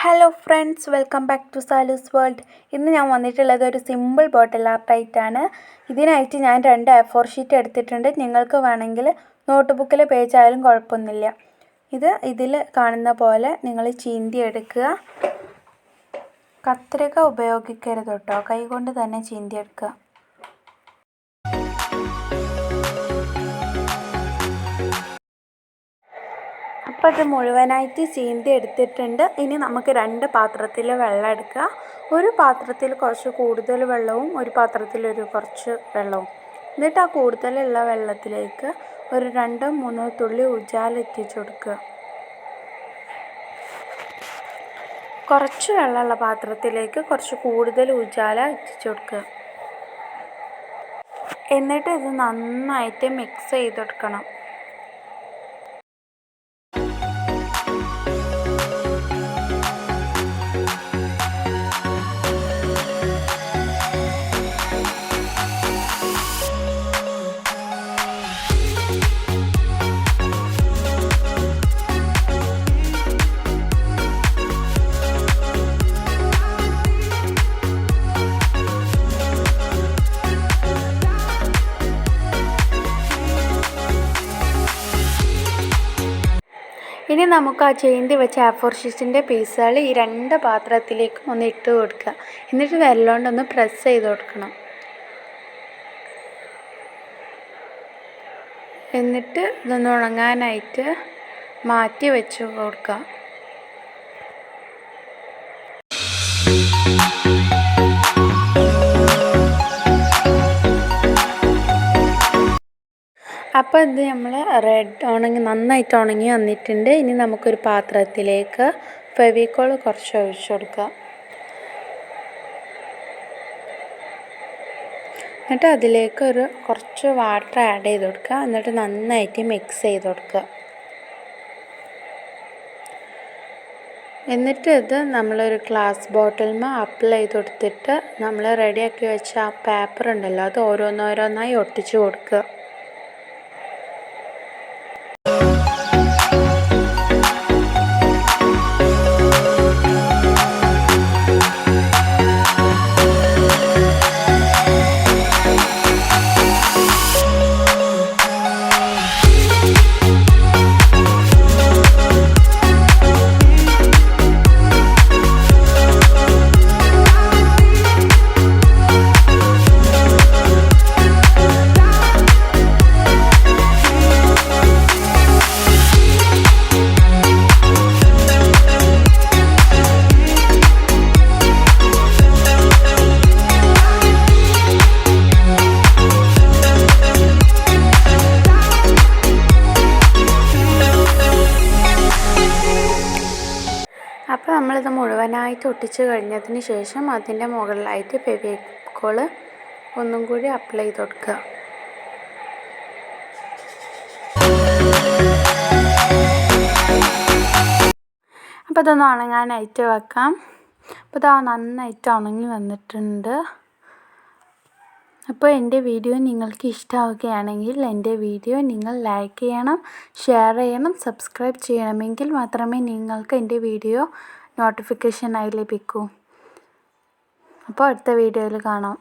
Hello friends, welcome back to Salu's world. ഇന്ന് ഞാൻ വന്നിട്ടുള്ളത് ഒരു സിമ്പിൾ ബോട്ടിൽ ആർട്ടായിട്ടാണ്. ഇതിനായിട്ട് ഞാൻ 2 A4 ഷീറ്റ് എടുത്തിട്ടുണ്ട്. നിങ്ങൾക്ക് വേണമെങ്കിൽ നോട്ട് ബുക്കിൽ പേജ് ആയാലും കുഴപ്പമൊന്നുമില്ല. ഇതിൽ കാണുന്ന പോലെ നിങ്ങൾ ചീന്തി എടുക്കുക. കത്രിക ഉപയോഗിക്കരുത് കേട്ടോ, കൈകൊണ്ട് തന്നെ ചീന്തി എടുക്കുക. അപ്പോൾ ഇത് മുഴുവനായിട്ട് ചീന്തി എടുത്തിട്ടുണ്ട്. ഇനി നമുക്ക് 2 പാത്രത്തിൽ വെള്ളം എടുക്കുക. ഒരു പാത്രത്തിൽ കുറച്ച് കൂടുതൽ വെള്ളവും ഒരു പാത്രത്തിൽ കുറച്ച് വെള്ളവും. എന്നിട്ട് ആ കൂടുതലുള്ള വെള്ളത്തിലേക്ക് ഒരു 2-3 തുള്ളി ഉജാല എത്തിച്ചു കൊടുക്കുക. കുറച്ച് വെള്ളമുള്ള പാത്രത്തിലേക്ക് കുറച്ച് കൂടുതൽ ഉജാല എത്തിച്ചു കൊടുക്കുക. എന്നിട്ട് ഇത് നന്നായിട്ട് മിക്സ് ചെയ്തെടുക്കണം. ഇനി നമുക്ക് ആ ചീന്തി വെച്ച A4 ഷീറ്റിൻ്റെ പീസുകൾ ഈ 2 പാത്രത്തിലേക്കും ഒന്ന് ഇട്ട് കൊടുക്കുക. എന്നിട്ട് വിരലുകൊണ്ടൊന്ന് പ്രസ് ചെയ്ത് കൊടുക്കണം. എന്നിട്ട് ഇതൊന്ന് ഉണങ്ങാനായിട്ട് മാറ്റി വെച്ച് കൊടുക്കുക. അപ്പോൾ ഇത് നമ്മൾ നന്നായിട്ട് ഉണങ്ങി വന്നിട്ടുണ്ട്. ഇനി നമുക്കൊരു പാത്രത്തിലേക്ക് ഫെവിക്കോൾ കുറച്ച് ഒഴിച്ചു കൊടുക്കുക. എന്നിട്ട് അതിലേക്ക് കുറച്ച് വാട്ടർ ആഡ് ചെയ്ത് കൊടുക്കുക. എന്നിട്ട് നന്നായിട്ട് മിക്സ് ചെയ്ത് കൊടുക്കുക. എന്നിട്ട് ഇത് നമ്മളൊരു ഗ്ലാസ് ബോട്ടിലിൽ അപ്ലൈ ചെയ്ത് കൊടുത്തിട്ട് നമ്മൾ റെഡിയാക്കി വെച്ച ആ പേപ്പർ ഉണ്ടല്ലോ, അത് ഓരോന്നോരോന്നായി ഒട്ടിച്ചു കൊടുക്കുക. അപ്പോൾ നമ്മളിത് മുഴുവനായിട്ട് ഒട്ടിച്ച് കഴിഞ്ഞതിന് ശേഷം അതിൻ്റെ മുകളിലായിട്ട് ഫെവിക്കോൾ ഒന്നും കൂടി അപ്ലൈ ചെയ്ത് കൊടുക്കുക. അപ്പോൾ ഇതൊന്ന് ഉണങ്ങാനായിട്ട് വെക്കാം. അപ്പോൾ ഇതാ നന്നായിട്ട് ഉണങ്ങി വന്നിട്ടുണ്ട്. അപ്പോൾ എൻ്റെ വീഡിയോ നിങ്ങൾക്ക് ഇഷ്ടമാവുകയാണെങ്കിൽ എൻ്റെ വീഡിയോ നിങ്ങൾ ലൈക്ക് ചെയ്യണം, ഷെയർ ചെയ്യണം, സബ്സ്ക്രൈബ് ചെയ്യണമെങ്കിൽ മാത്രമേ നിങ്ങൾക്ക് എൻ്റെ വീഡിയോ നോട്ടിഫിക്കേഷനായി ലഭിക്കൂ. അപ്പോൾ അടുത്ത വീഡിയോയിൽ കാണാം.